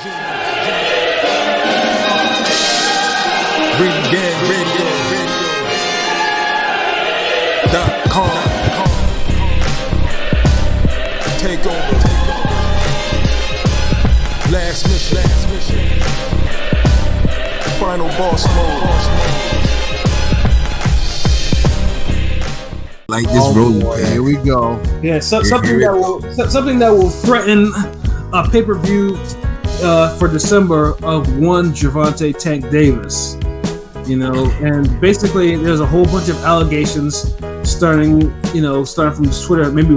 PervGateRadio.com. Take over. Last mission. Final boss mode. Like this rolling. Here we go. Yeah, something that will threaten a pay-per-view for December of one Gervonta Tank Davis. You know, and basically there's a whole bunch of allegations starting from Twitter, maybe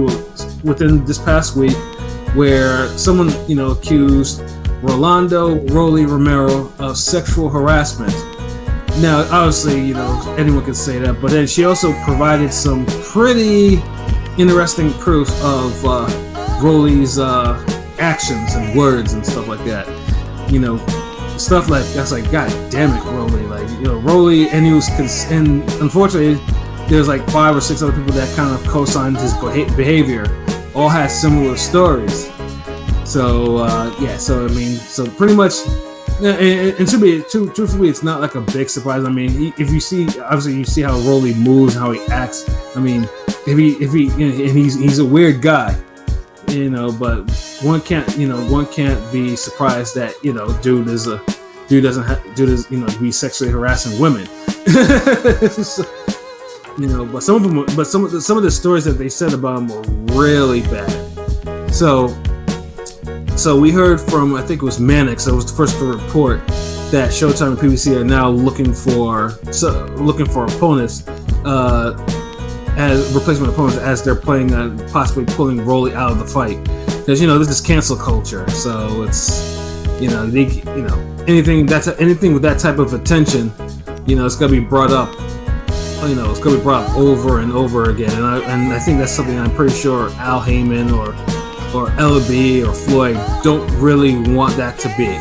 within this past week, where someone, accused Rolando Romero of sexual harassment. Now, obviously, anyone can say that, but then she also provided some pretty interesting proof of Rolly's actions and words and stuff like that. Stuff like that's like, God damn it, Rolly! Rolly, and and unfortunately, there's like 5 or 6 other people that kind of co-signed his behavior. All had similar stories. So so pretty much. And to be truthfully, it's not like a big surprise. I mean, if you see, obviously, you see how Rolly moves, how he acts. I mean, if he, and he's a weird guy, but one can't be surprised that dude doesn't be sexually harassing women. So, but some of the stories that they said about him were really bad. So we heard from, I think it was Mannix, that was the first to report that Showtime and PBC are now looking for opponents, as replacement opponents, as they're planning on possibly pulling Rolly out of the fight. Because this is cancel culture, so it's anything with that type of attention, it's gonna be brought up. It's gonna be brought up over and over again, and I think that's something I'm pretty sure Al Heyman or LB or Floyd don't really want that to be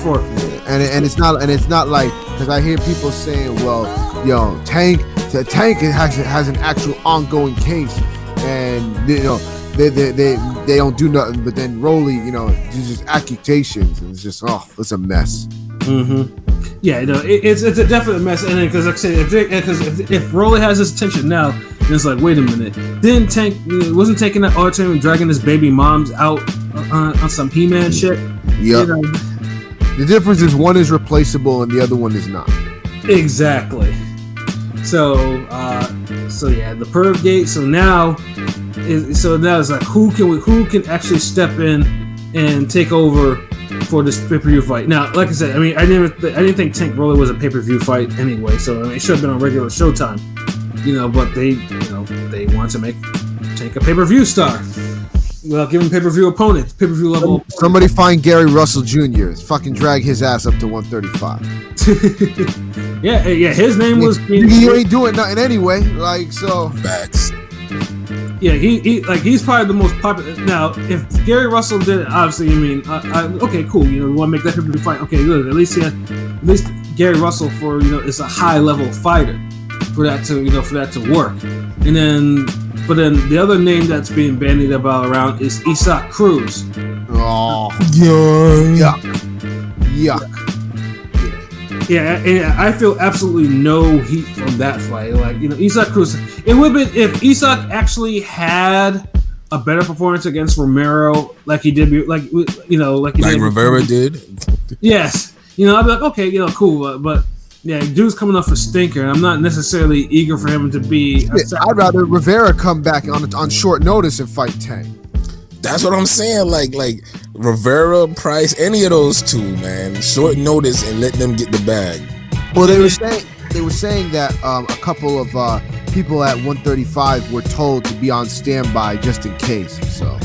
for. And it's not like, because I hear people saying, well, Tank has an actual ongoing case, and they don't do nothing, but then Rolly, it's just accusations, and it's just it's a mess. Mm-hmm. Yeah, it's a definite mess, and because like I said, if Rolly has his attention now, and it's like, wait a minute, then Tank wasn't taking that auditorium and dragging his baby moms out on some He-Man shit. Yep. The difference is one is replaceable and the other one is not. Exactly. So yeah, the PervGate. So now it's like, who can actually step in and take over for this pay-per-view fight? Now, like I said, I mean, I didn't think Tank Rolly was a pay-per-view fight anyway. So it should have been on regular Showtime. But they want to make Tank a pay-per-view star. Well, give him pay-per-view opponent, pay-per-view level. Somebody find Gary Russell Jr. Fucking drag his ass up to 135. yeah, his name was. He ain't doing nothing anyway. Like, so. Facts. Yeah, he's probably the most popular. Now, if Gary Russell did it, obviously, okay, cool. We want to make that pay-per-view fight. Okay, good. At least Gary Russell is a high-level fighter. For that to work, but then the other name that's being bandied about around is Isaac Cruz. Oh, yuck. Yeah, and I feel absolutely no heat from that fight. Like Isaac Cruz. It would have been if Isaac actually had a better performance against Romero, like he did, like Romero did. Yes, I'd be like, okay, cool, but. Yeah, dude's coming off a stinker, and I'm not necessarily eager for him to be. I'd rather Rivera come back on short notice and fight Tank. That's what I'm saying. Like Rivera, Price, any of those two, man. Short notice and let them get the bag. Well, they were saying that a couple of people at 135 were told to be on standby just in case. So.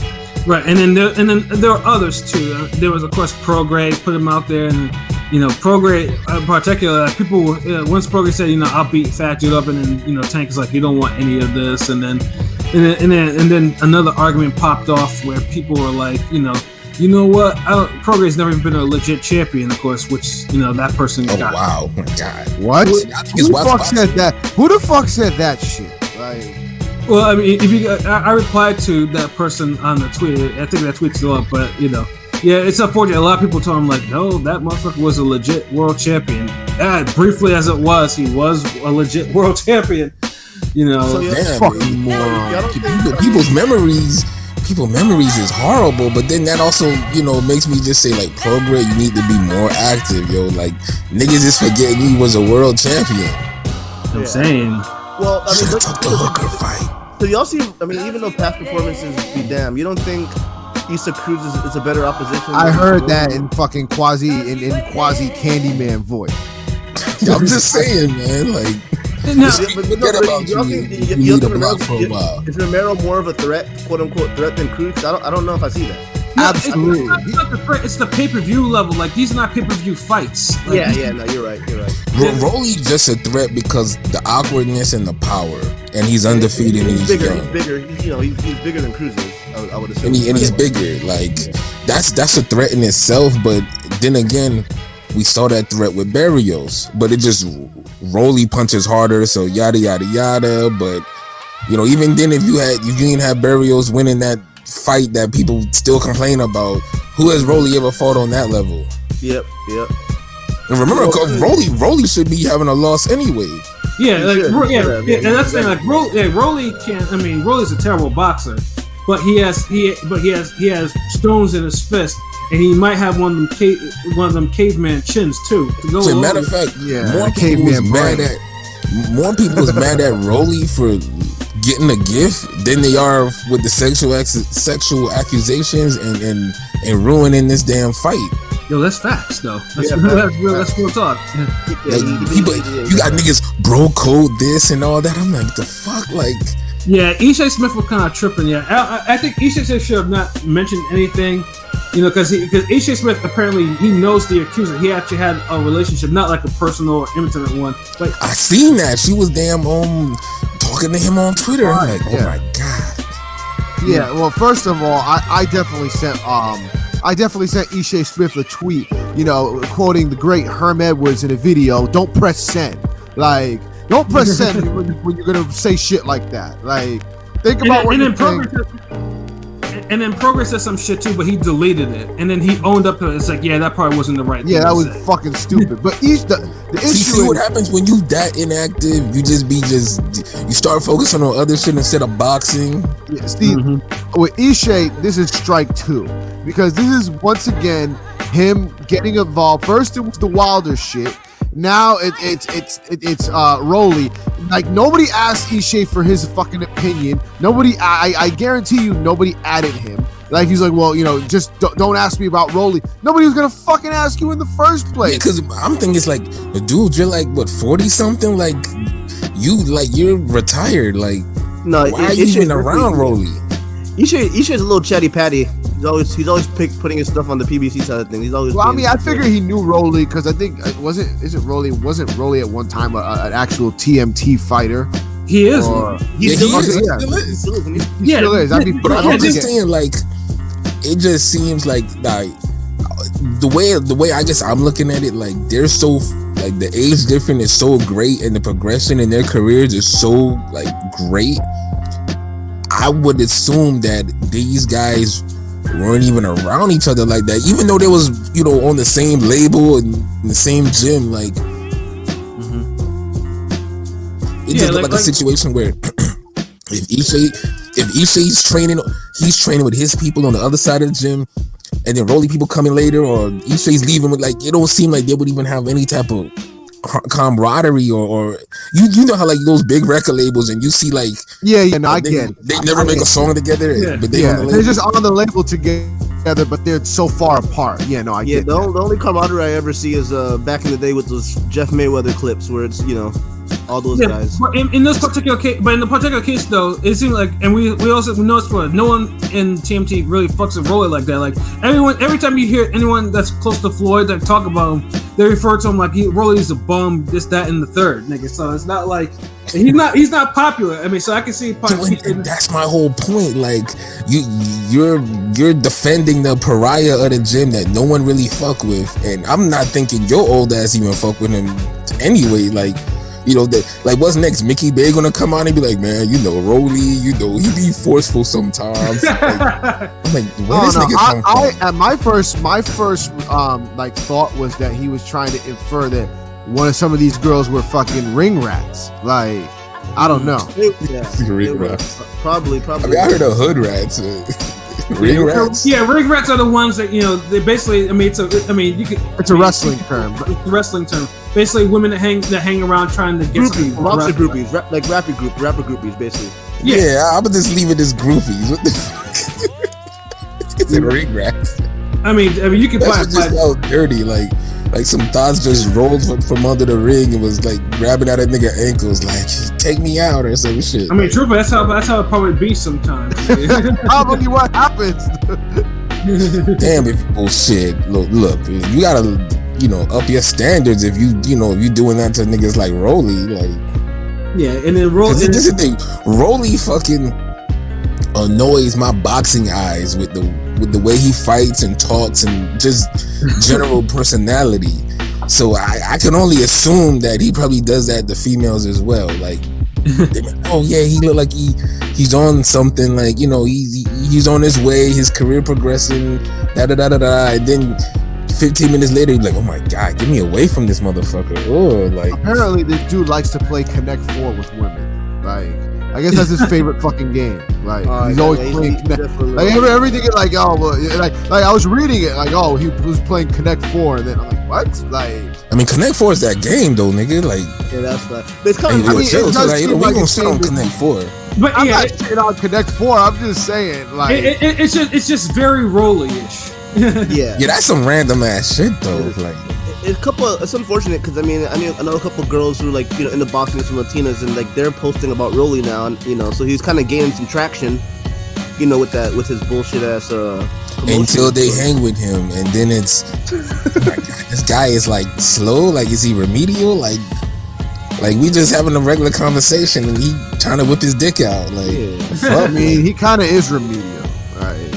Right, and then there are others too. There was, of course, PervGate, put him out there, and PervGate in particular, people were, once PervGate said, I'll beat fat dude up, and then Tank is like, you don't want any of this, and then another argument popped off where people were like, you know what? PervGate's never even been a legit champion, of course, which that person got. Oh wow, my God, what? Who the fuck said that? Who the fuck said that shit? Like. Well, I mean, I replied to that person on the tweet. I think that tweet's still up, but Yeah, it's unfortunate. A lot of people told him like, no, that motherfucker was a legit world champion. Briefly as it was, he was a legit world champion. You know, So, yeah, Damn, fucking man. moron. y'all don't think, People's memories is horrible, but then that also, makes me just say like, PervGate, you need to be more active, yo. Like, niggas is forgetting you was a world champion. I'm saying. well, I mean, Should've took the hooker fight. so y'all see, I mean, even though past performances be damned, you don't think Issa Cruz is a better opposition? I than heard Rolly? that in fucking Quasi Candyman voice. I'm just saying, man. Like, No, forget about y'all you. think You y'all need a think block for a while. Is Romero more of a threat, quote unquote threat, than Cruz? I don't know if I see that. Absolutely. It's not the threat, it's the pay-per-view level. Like, these are not pay-per-view fights. Like, Yeah, no, you're right. Rolly just a threat because the awkwardness and the power, and he's undefeated and He's he's bigger. young. He's bigger. He's bigger than Cruz is. I would assume. And he's bigger. Like, that's a threat in itself. But then again, we saw that threat with Barrios, but it just Rolly punches harder, so yada yada yada. But even then, if you didn't have Barrios winning that fight that people still complain about, who has Rolly ever fought on that level? Yep. And remember, Rolly should be having a loss anyway. Yeah, like Sure, yeah, sure, yeah, and that's the thing. Like Rolly can't. I mean, Rolly's a terrible boxer, but he has stones in his fist, and he might have one of them caveman chins too. To go So along matter of with- fact, Yeah, more people was mad at Rolly for getting a gift than they are with the sexual accusations and ruining this damn fight. Yo, that's facts though. That's Yeah, that's real talk. Like, you got niggas bro code this and all that. I'm like, the fuck, like. Yeah, Ishe Smith was kind of tripping. Yeah, I think Ishe Smith should have not mentioned anything. Because Ishe Smith apparently he knows the accuser. He actually had a relationship, not like a personal or intimate one. Like I seen that she was damn talking to him on Twitter. I'm like, oh Yeah. my god. Yeah, well, first of all, I definitely sent Ishe Smith a tweet, quoting the great Herm Edwards in a video. Don't press send. Like, don't press send when you're gonna say shit like that. Like, think about what you're saying. And then Progress said some shit too, but he deleted it. And then he owned up to it. It's like, yeah, that probably wasn't the right thing. Yeah, that to was say. fucking stupid. But the issue See what is, happens when you that inactive? You you start focusing on other shit instead of boxing. yeah, Steve, with Ishe, this is strike two, because this is once again him getting involved. First it was the Wilder shit. Now it's Rolly. Like, nobody asked Ishe for his fucking opinion. Nobody, I guarantee you, nobody added him. Like, he's like, well, just don't ask me about Rolly. Nobody was gonna fucking ask you in the first place. Because I'm thinking it's like, dude, you're like what 40 something? Like you're retired. Like, No, why are you even around Rolly? Ishe's a little chatty patty. He's always putting his stuff on the PBC side of things. He's always. Well, I being- mean, I figure he knew Rolly because I think wasn't Rolly at one time an actual TMT fighter? He is. Or, Yeah, he still is. is. He Yeah. still is. He still is, isn't he? he still is. I mean, But I don't I'm think just saying, like, it just seems like the way I guess I'm looking at it, like, they're so like the age difference is so great and the progression in their careers is so like great. I would assume that these guys weren't even around each other like that, even though they was on the same label and in the same gym. Like, it just looked like a situation where if Ishe's training, he's training with his people on the other side of the gym, and then Rolly people coming later, or Ishe's leaving with, like, it don't seem like they would even have any type of camaraderie or you know how like those big record labels and you see like no, I get it. They never make a song together, but they on the they're label. just on the label together, but they're so far apart. Yeah, no, I Yeah, get the that. only camaraderie I ever see is back in the day with those Jeff Mayweather clips where it's all those guys. But in this particular case, though, it seemed like, and we also noticed what no one in TMT really fucks with Rolly like that. Like, every time you hear anyone that's close to Floyd that talk about him, they refer to him like Rolly's a bum, this, that, and the third, nigga. So it's not like he's not popular. I mean, so I can see. That's my whole point. Like, you're defending the pariah of the gym that no one really fuck with, and I'm not thinking your old ass even fuck with him anyway. Like, like what's next? Mickey Bay gonna come out and be like, man, Rolly, he be forceful sometimes. Like, I'm like, where this nigga come from? My first like thought was that he was trying to infer that some of these girls were fucking ring rats. Like, I don't know. Ring rats. Probably. I mean, I heard of hood rats. Ring rats. Yeah, ring rats are the ones that they basically. I mean, it's a wrestling term. It's a wrestling term. Basically, women that hang around trying to get groupies, lobster groupies, like rapper groupies, basically. Yeah, I would just leave it as groupies. What the fuck? It's a ring rats. I mean, you can play just felt dirty, like some thoughts just rolled from under the ring and was like grabbing at a nigga ankles, like take me out or some shit. I mean, truthfully, that's how it probably be sometimes. Probably what happens. Damn, if bullshit. Look, you gotta up your standards if you doing that to niggas like Rolly, like yeah, and then Rolly. This is the thing, Rolly fucking annoys my boxing eyes with the way he fights and talks and just general personality. So I can only assume that he probably does that to females as well. Like, oh yeah, he look like he's on something. Like he's on his way, his career progressing. And then 15 minutes later, he's like, oh my god, get me away from this motherfucker. Oh, like apparently this dude likes to play Connect 4 with women. Like, I guess that's his favorite fucking game. Like, he's always playing Connect. Like everything is like, oh, well, like I was reading it, like, oh, he was playing Connect 4, and then I'm like, what? Like, I mean, Connect 4 is that game though, nigga. Like, yeah, that's right. But it's kind of, we gonna sit on Connect 4. But I'm not saying on Connect 4. I'm just saying, like, it's just very Rolly-ish. Yeah, that's some random ass shit though. Like, it's unfortunate because I mean I know a couple girls who like in the boxing from Latinas and like they're posting about Rolly now, and so he's kind of gaining some traction, with his bullshit ass until they hang with him, and then it's this guy is like slow, like is he remedial, like we just having a regular conversation and he trying to whip his dick out, like I mean, he kind of is remedial, right?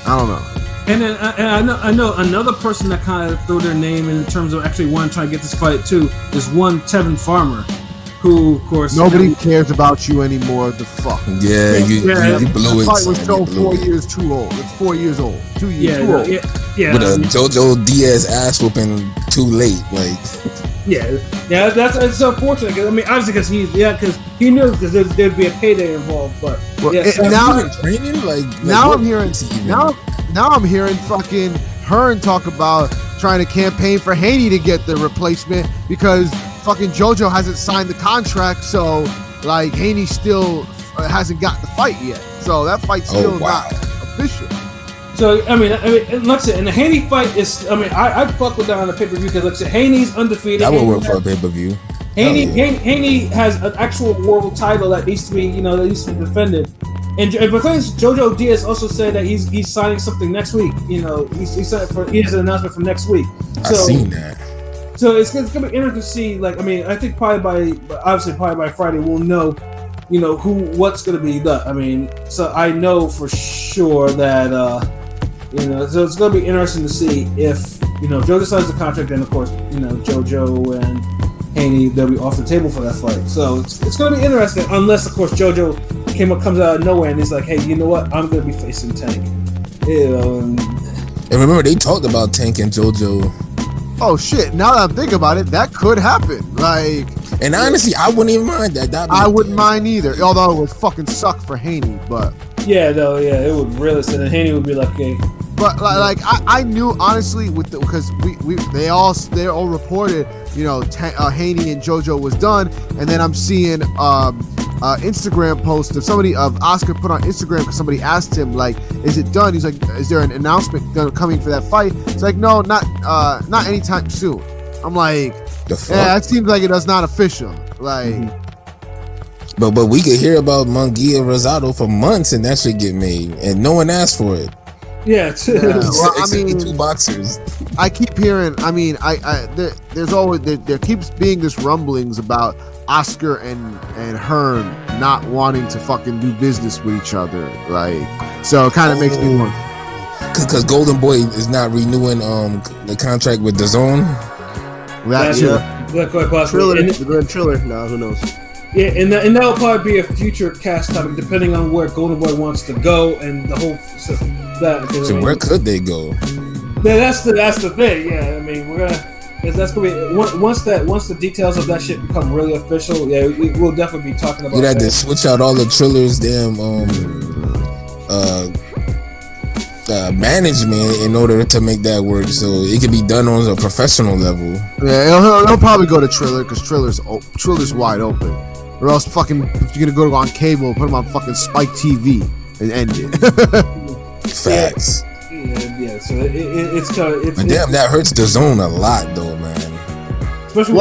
I don't know. And then I know another person that kind of threw their name in terms of actually wanting to try to get this fight too is one Tevin Farmer, who of course nobody cares about you anymore. The fuck? Yeah, you blew it. The fight was still 4 years too old. It's 4 years old. 2 years too old. Yeah. With a JoJo Diaz ass whooping too late, like. Yeah, it's unfortunate. Cause, I mean, obviously because he knew because there'd be a payday involved, but now training now I'm hearing fucking Hearn talk about trying to campaign for Haney to get the replacement because fucking JoJo hasn't signed the contract, so like Haney still hasn't got the fight yet, so that fight's still not official. So I mean, let's say, and the Haney fight is. I mean, I fuck with that on the pay per view because let's say Haney's undefeated. That would work for a pay per view. Haney has an actual world title that needs to be, defended. And but JoJo Diaz also said that he's signing something next week. He has an announcement for next week. I've seen that. So it's gonna be interesting to see. Like, I mean, I think probably by Friday we'll know, what's gonna be done. I mean, so I know for sure that so it's gonna be interesting to see if JoJo signs the contract, then of course JoJo and Haney, they'll be off the table for that fight. So it's going to be interesting, unless of course JoJo comes out of nowhere and he's like, hey, you know what? I'm going to be facing Tank. And remember, they talked about Tank and JoJo. Oh shit! Now that I'm thinking about it, that could happen. Like, and honestly, I wouldn't even mind that. I wouldn't mind either. Although it would fucking suck for Haney, but it would really. So then Haney would be like, hey. But like I knew honestly because they all reported Haney and JoJo was done, and then I'm seeing Instagram post of Oscar put on Instagram because somebody asked him like, is it done? He's like, is there an announcement coming for that fight? It's like, no, not anytime soon. I'm like, that seems like it's not official. Like, but we could hear about Munguia Rosado for months and that shit get made and no one asked for it. Yeah. Well, I mean, the two boxers. I keep hearing. I mean, there's always there keeps being this rumblings about Oscar and Hearn not wanting to fucking do business with each other. Like, so it kind of makes me wonder. Because Golden Boy is not renewing the contract with DAZN. That too. quite possibly. Triller. No, who knows? Yeah, and that'll probably be a future cast topic, depending on where Golden Boy wants to go and the whole that. So where could they go? Yeah, that's the thing. Yeah, I mean, we're gonna. That's gonna be once the details of that shit become really official. Yeah, we'll definitely be talking about. You'd have to switch out all the Triller's damn management in order to make that work, so it can be done on a professional level. Yeah, he'll probably go to Triller because Triller's wide open. Or else, fucking, if you're gonna go on cable, put him on fucking Spike TV and end it. Facts. Yeah. So it's kind of. But damn, that hurts the zone a lot, though, man. Especially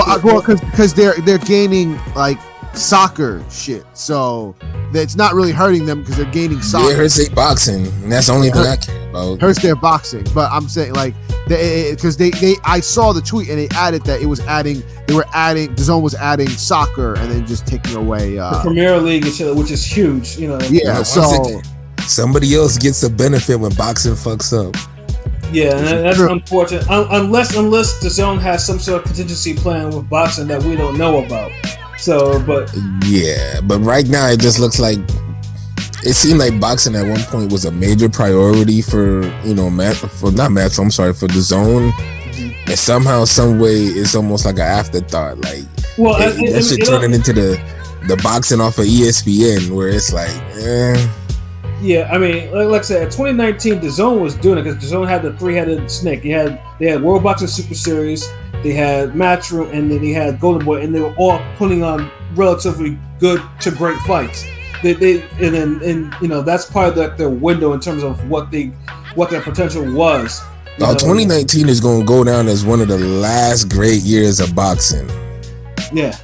because they're gaining like soccer shit, so it's not really hurting them because they're gaining soccer. It hurts their boxing, and that's the only thing I care about. Hurts their boxing, but I'm saying like because I saw the tweet and they added that the zone was adding soccer and then just taking away the Premier League and shit, which is huge, you know. Yeah, so somebody else gets the benefit when boxing fucks up. Yeah, and that's unfortunate. Unless the zone has some sort of contingency plan with boxing that we don't know about. So, but right now it just looks like it seemed like boxing at one point was a major priority for for the zone, and somehow, some way, it's almost like an afterthought. Like, that shit turning into the boxing off of ESPN, where it's like, Yeah, I mean, like I said, in 2019, the zone was doing it because the zone had the three-headed snake. They had World Boxing Super Series, they had Matchroom, and then they had Golden Boy, and they were all putting on relatively good to great fights. That's part of their window in terms of what their potential was. 2019 is going to go down as one of the last great years of boxing. Yeah,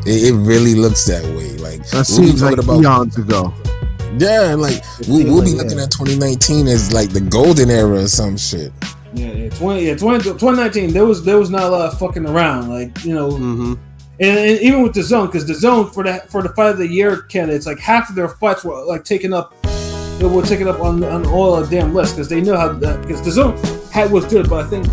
it really looks that way. Like, that seems like eons ago. Yeah, like we'll be looking at 2019 as like the golden era or some shit. Yeah, 2019. There was not a lot of fucking around, like, you know. Mm-hmm. And even with the zone, because the zone for the fight of the year candidates, like half of their fights were like taken up. They were taken up on all the damn lists because they know how because the zone was good, but I think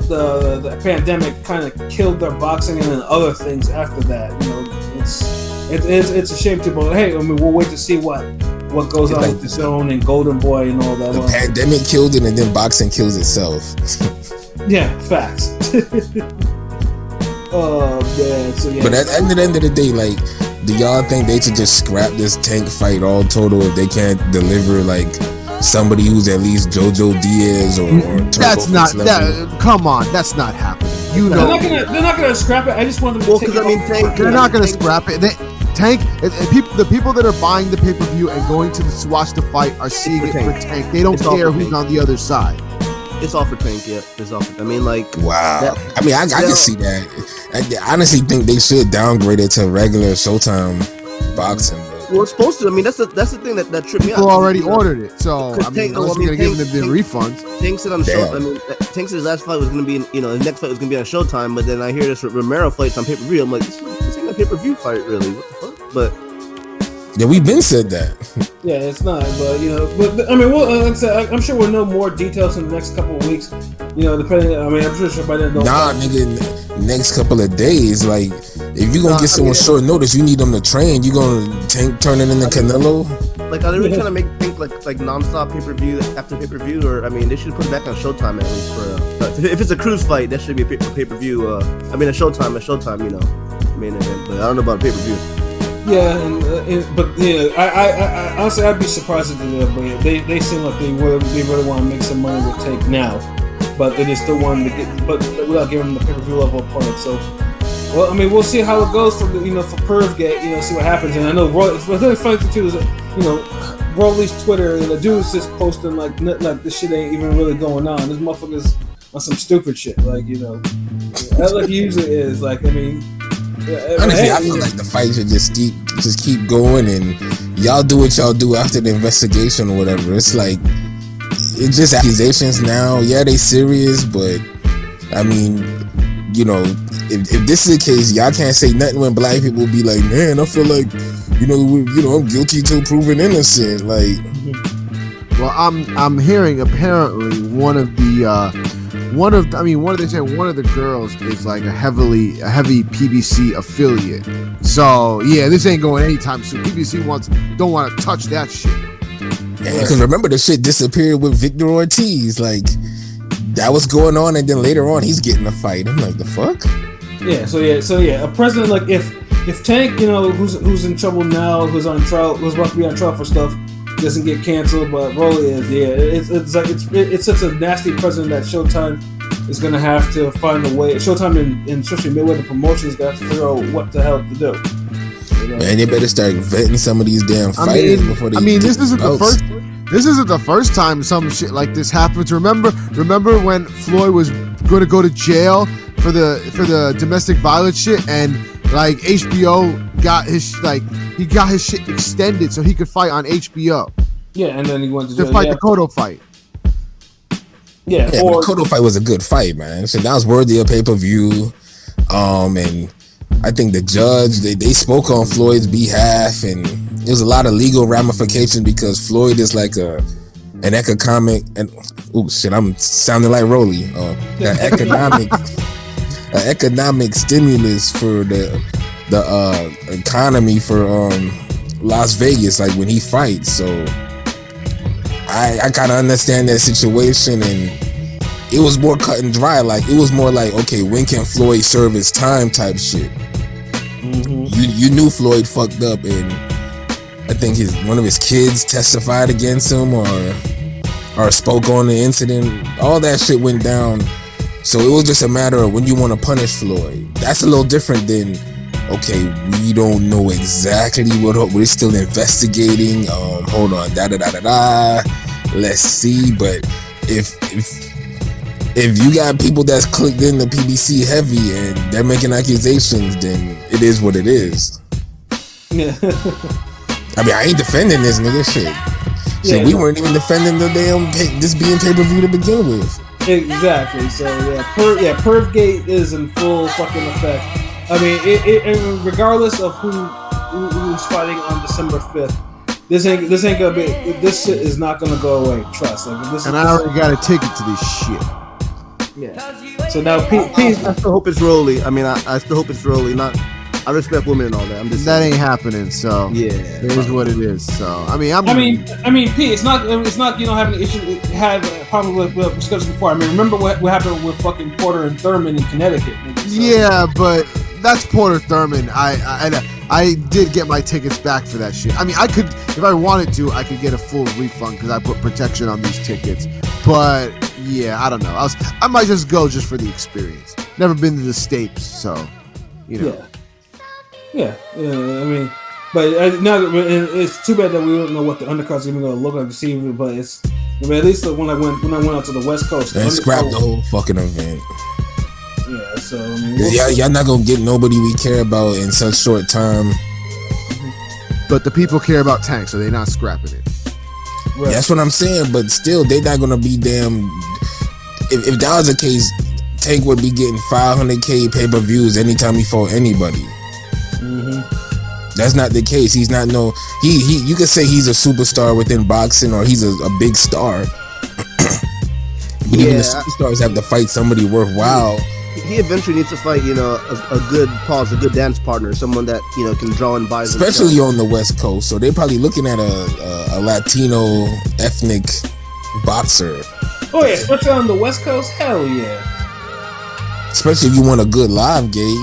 the pandemic kind of killed their boxing and then other things after that. You know, it's a shame too, but hey, I mean, we'll wait to see what goes on with the zone and Golden Boy and all that. The pandemic killed it, and then boxing kills itself. Yeah, facts. Oh man, so yeah. But at the end of the day, like, do y'all think they should just scrap this Tank fight all total if they can't deliver like somebody who's at least JoJo Diaz or that's not that? Come on, that's not happening. You know, they're not gonna scrap it. I just want them to take it. They're not gonna scrap it. The people that are buying the pay-per-view and going to watch the fight are seeing it for Tank. They don't care who's on the other side. It's all for Tank, yeah. It's all for, I mean, like, wow. I mean, I can see that. I honestly think they should downgrade it to regular Showtime boxing. Well, it's supposed to. I mean, that's the thing that tripped me out. People already ordered it, so I mean, unless we're gonna give them the refunds. Tank said on show. I mean, Tank said his last fight was gonna be, his next fight was gonna be on Showtime. But then I hear this Romero fight's on pay-per-view. I'm like, this ain't a pay-per-view fight, really. What the fuck? But yeah, we've been said that. Yeah, it's not, but I mean, like I said, I'm sure we'll know more details in the next couple of weeks. Depending. I mean, I'm sure by then. Nigga, next couple of days, like, if you gonna get someone short notice, you need them to train. You gonna turn it into Canelo? Like, are they really trying to make Tank like nonstop pay-per-view after pay-per-view? Or I mean, they should put it back on Showtime at least for. If it's a cruise fight, that should be a pay-per-view. I mean, a Showtime, main event. But I don't know about a pay-per-view. Yeah, I honestly, I'd be surprised if they did. But they seem like they really want to make some money with Tank now, but they just still want to get, but without giving them the pay-per-view level opponent. So, well, I mean, we'll see how it goes for PervGate. See what happens. And I know what's really funny too is Rolly's Twitter, and the dude's just posting like this shit ain't even really going on. This motherfucker's on some stupid shit, like he usually is. Like, I mean. Honestly, I feel like the fight should just keep going, and y'all do what y'all do after the investigation or whatever. It's like, it's just accusations now. Yeah, they serious, but I mean, if this is the case, y'all can't say nothing when black people be like, man, I feel like, I'm guilty till proven innocent. Like, well, I'm hearing apparently one of the one of the girls is like a heavy PBC affiliate. So yeah, this ain't going anytime soon. PBC don't want to touch that shit. Yeah, because remember the shit disappeared with Victor Ortiz. Like that was going on, and then later on he's getting a fight. I'm like, the fuck? Yeah. So a president like if Tank, who's in trouble now, who's on trial, who's about to be on trial for stuff, doesn't get canceled, but Rolly is. Yeah, it's such a nasty precedent that Showtime is gonna have to find a way. Showtime and especially Mayweather Promotions got to figure out what the hell to do. Man, they better start vetting some of these damn fighters before they. This isn't the first. This isn't the first time some shit like this happens. Remember when Floyd was going to go to jail for the domestic violence shit, and like HBO got his shit extended so he could fight on HBO. Yeah, and then he went to fight the Cotto fight. Yeah, the Cotto fight was a good fight, man. So that was worthy of pay-per-view. And I think the judge they spoke on Floyd's behalf, and there was a lot of legal ramifications because Floyd is like an economic and I'm sounding like Rolly. An economic stimulus for the economy for Las Vegas, like when he fights. So I kind of understand that situation, and it was more cut and dry. Like it was more like, okay, when can Floyd serve his time type shit. Mm-hmm. You knew Floyd fucked up, and I think one of his kids testified against him or spoke on the incident. All that shit went down. So it was just a matter of when you want to punish Floyd. That's a little different than, okay, we don't know exactly what we're still investigating. Hold on, let's see. But if you got people that's clicked in the PBC heavy and they're making accusations, then it is what it is. Yeah. I ain't defending this nigga shit. So we weren't even defending the damn this being pay-per-view to begin with. Exactly. So PervGate is in full fucking effect. I mean, it regardless of who's fighting on December 5th, this ain't gonna be. This shit is not gonna go away. Trust. I already got a ticket to this shit. Yeah. So now, Pete, I still hope it's Rolly. I still hope it's Rolly. I respect women and all that. I'm just that ain't happening. So yeah, it is what it is. So Pete, it's not having an issue. Had a problem with discussed before. I mean, remember what happened with fucking Porter and Thurman in Connecticut? So. Yeah, but that's Porter Thurman. I did get my tickets back for that shit. I mean, I could, if I wanted to, I could get a full refund because I put protection on these tickets. But yeah, I don't know. I might just go just for the experience. Never been to the States, so Yeah. I mean, but now it's too bad that we don't know what the undercard's even going to look like to see. But at least when I went out to the West Coast, and scrapped the whole fucking event. Yeah, so y'all not gonna get nobody we care about in such short time. But the people care about Tank, so they're not scrapping it. Right. That's what I'm saying. But still, they're not gonna be damn. If that was the case, Tank would be getting 500K pay-per-views anytime he fought anybody. Mm-hmm. That's not the case. He's not he. You could say he's a superstar within boxing, or he's a big star. But even the superstars have to fight somebody worthwhile. He eventually needs to fight, a good dance partner, someone that can draw and buy. Especially on the West Coast, so they're probably looking at a Latino ethnic boxer. Oh yeah, especially on the West Coast, hell yeah. Especially if you want a good live gate,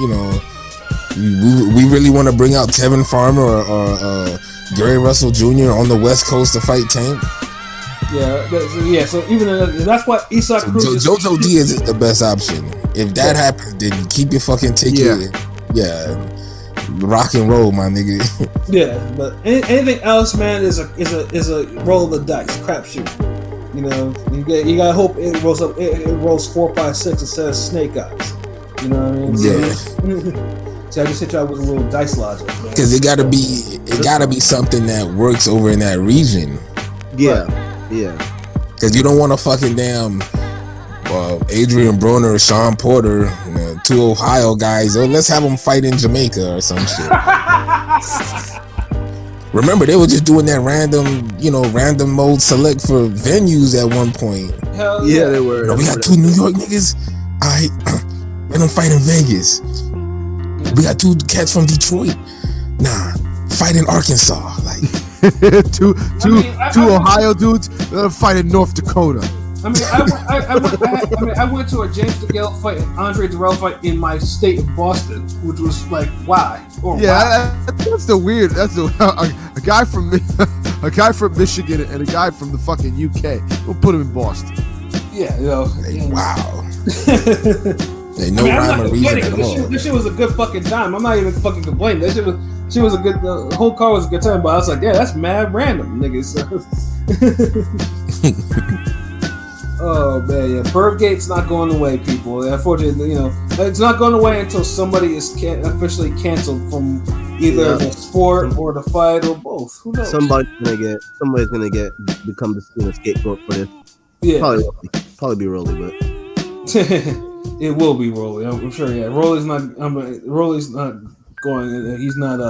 we really want to bring out Tevin Farmer or Gary Russell Jr. on the West Coast to fight Tank. Yeah. So even that's why Isak Cruz. JoJo Diaz is the best option. If that happens, then keep your fucking ticket. Yeah. Rock and roll, my nigga. Yeah, but anything else, man, is a roll of the dice, crapshoot. You gotta hope it rolls up. It rolls 4, 5, 6 instead of snake eyes. You know what I mean? Yeah. So I just hit you out with a little dice logic. Because it gotta be something that works over in that region. Yeah. Right. Yeah. Because you don't want to fucking damn Adrian Broner or Sean Porter, two Ohio guys. Oh, let's have them fight in Jamaica or some shit. Remember, they were just doing that random mode select for venues at one point. Hell Yeah, they were. No, we got 2 New York niggas. Alright, let them fight in Vegas. We got 2 cats from Detroit. Nah, fight in Arkansas. Like two Ohio dudes. Let them fight in North Dakota. I went to a James DeGale fight, and Andre Durrell fight in my state of Boston, which was like, why? Or yeah, that's the weird. That's a guy from a guy from Michigan and a guy from the fucking UK. We'll put him in Boston. Yeah, you know. Wow. They no rhyme or reason at all. This shit was a good fucking time. I'm not even fucking complaining. That shit was a good. The whole car was a good time. But I was like, yeah, that's mad random, niggas. Oh man, yeah. PervGate's not going away, people. Unfortunately, you know, it's not going away until somebody is officially canceled from either the sport or the fight or both. Who knows? Somebody's gonna become the scapegoat for this. Yeah, probably be Rolly, but it will be Rolly. I'm sure. Yeah, Rolly's not going. He's not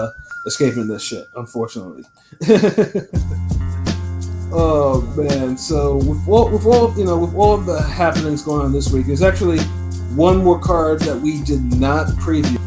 escaping this shit, unfortunately. Oh man! So with all of the happenings going on this week, there's actually one more card that we did not preview.